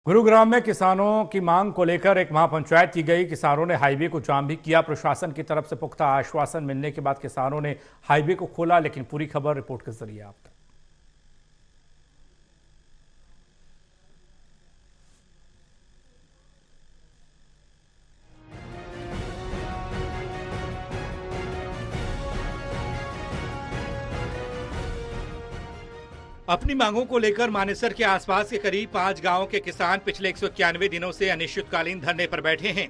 गुरुग्राम में किसानों की मांग को लेकर एक महापंचायत की गई। किसानों ने हाईवे को जाम भी किया। प्रशासन की तरफ से पुख्ता आश्वासन मिलने के बाद किसानों ने हाईवे को खोला, लेकिन पूरी खबर रिपोर्ट के जरिए आप तक। अपनी मांगों को लेकर मानेसर के आसपास के करीब 5 गांवों के किसान पिछले 191 दिनों से अनिश्चितकालीन धरने पर बैठे हैं।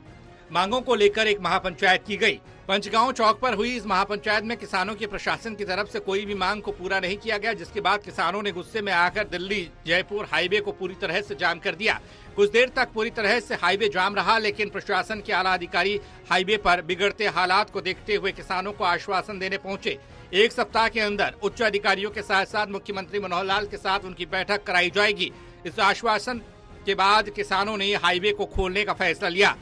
मांगों को लेकर एक महापंचायत की गई। पंचगांव चौक पर हुई इस महापंचायत में किसानों की प्रशासन की तरफ से कोई भी मांग को पूरा नहीं किया गया, जिसके बाद किसानों ने गुस्से में आकर दिल्ली जयपुर हाईवे को पूरी तरह से जाम कर दिया। कुछ देर तक पूरी तरह से हाईवे जाम रहा, लेकिन प्रशासन के आला अधिकारी हाईवे पर बिगड़ते हालात को देखते हुए किसानों को आश्वासन देने पहुंचे। एक सप्ताह के अंदर उच्च अधिकारियों के साथ साथ मुख्यमंत्री मनोहर लाल के साथ उनकी बैठक कराई जाएगी। इस आश्वासन के बाद किसानों ने हाईवे को खोलने का फैसला लिया।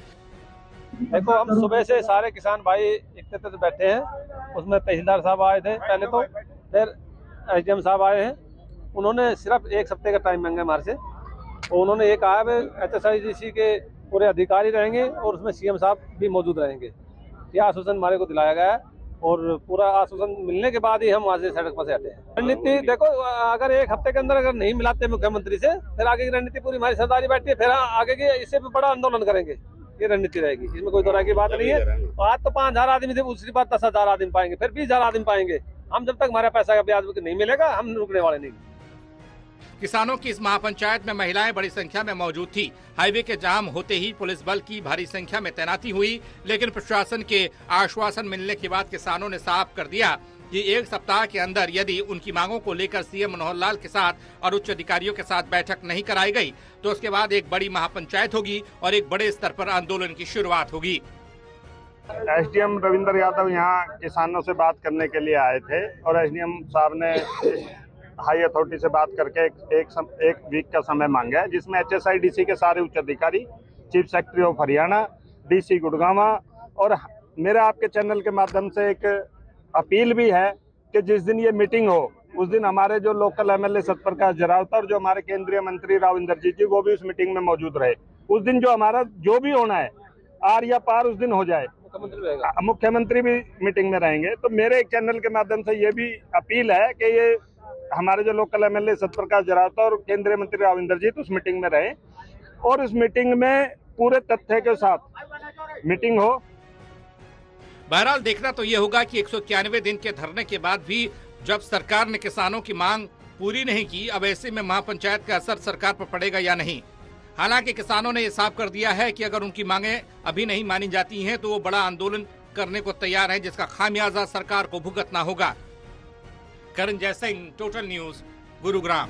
देखो, हम सुबह से सारे किसान भाई एकत्रित से बैठे हैं। उसमें तहसीलदार साहब आए थे पहले, तो फिर एसडीएम साहब आए हैं। उन्होंने सिर्फ एक हफ्ते का टाइम मांगा हमारे से। तो उन्होंने ये कहा है HSIDC के पूरे अधिकारी रहेंगे और उसमें CM साहब भी मौजूद रहेंगे। ये आश्वासन हमारे को दिलाया गया है और पूरा आश्वासन मिलने के बाद ही हम वहाँ से सड़क पर से हटे हैं। रणनीति देखो, अगर एक हफ्ते के अंदर अगर नहीं मिलाते मुख्यमंत्री से, फिर आगे की रणनीति पूरी हमारी सरदारी बैठती है। फिर आगे की इससे भी बड़ा आंदोलन करेंगे। ये रणनीति रहेगी, इसमें कोई दो राय की बात नहीं है। आज तो 5,000 आदमी थे, दूसरी बार 10,000 आदमी पाएंगे, फिर 20,000 आदमी पाएंगे। हम जब तक हमारा पैसा का ब्याज नहीं मिलेगा, हम रुकने वाले नहीं। किसानों की इस महापंचायत में महिलाएं बड़ी संख्या में मौजूद थी। हाईवे के जाम होते ही पुलिस बल की भारी संख्या में तैनाती हुई, लेकिन प्रशासन के आश्वासन मिलने के बाद किसानों ने साफ कर दिया कि एक सप्ताह के अंदर यदि उनकी मांगों को लेकर CM मनोहर लाल के साथ और उच्च अधिकारियों के साथ बैठक नहीं कराई गई, तो उसके बाद एक बड़ी महापंचायत होगी और एक बड़े स्तर पर आंदोलन की शुरुआत होगी। SDM रविंद्र यादव यहाँ किसानों से बात करने के लिए आए थे और SDM साहब ने हाई अथॉरिटी से बात करके एक वीक का समय मांगा है, जिसमें HSIDC के सारे उच्च अधिकारी, chief secretary of Haryana, DC Gurgaon और मेरे आपके चैनल के माध्यम से एक अपील भी है कि जिस दिन ये मीटिंग हो उस दिन हमारे जो लोकल MLA सतप्रकाश जरावता और जो हमारे केंद्रीय मंत्री राव इंद्रजीत जी, वो भी उस मीटिंग में मौजूद रहे। उस दिन जो हमारा जो भी होना है, आर या पार, उस दिन हो जाए। मुख्यमंत्री भी मीटिंग में रहेंगे। तो मेरे एक चैनल के माध्यम से ये भी अपील है कि ये हमारे जो लोकल MLA सतप्रकाश जरावता और केंद्रीय मंत्री राव इंद्रजीत उस मीटिंग में रहे और उस मीटिंग में पूरे तथ्य के साथ मीटिंग हो। बहरहाल देखना तो ये होगा कि 191 दिन के धरने के बाद भी जब सरकार ने किसानों की मांग पूरी नहीं की, अब ऐसे में महापंचायत का असर सरकार पर पड़ेगा या नहीं। हालांकि किसानों ने ये साफ कर दिया है कि अगर उनकी मांगें अभी नहीं मानी जाती हैं तो वो बड़ा आंदोलन करने को तैयार है, जिसका खामियाजा सरकार को भुगतना होगा। करण जयसिंह, टोटल न्यूज, गुरुग्राम।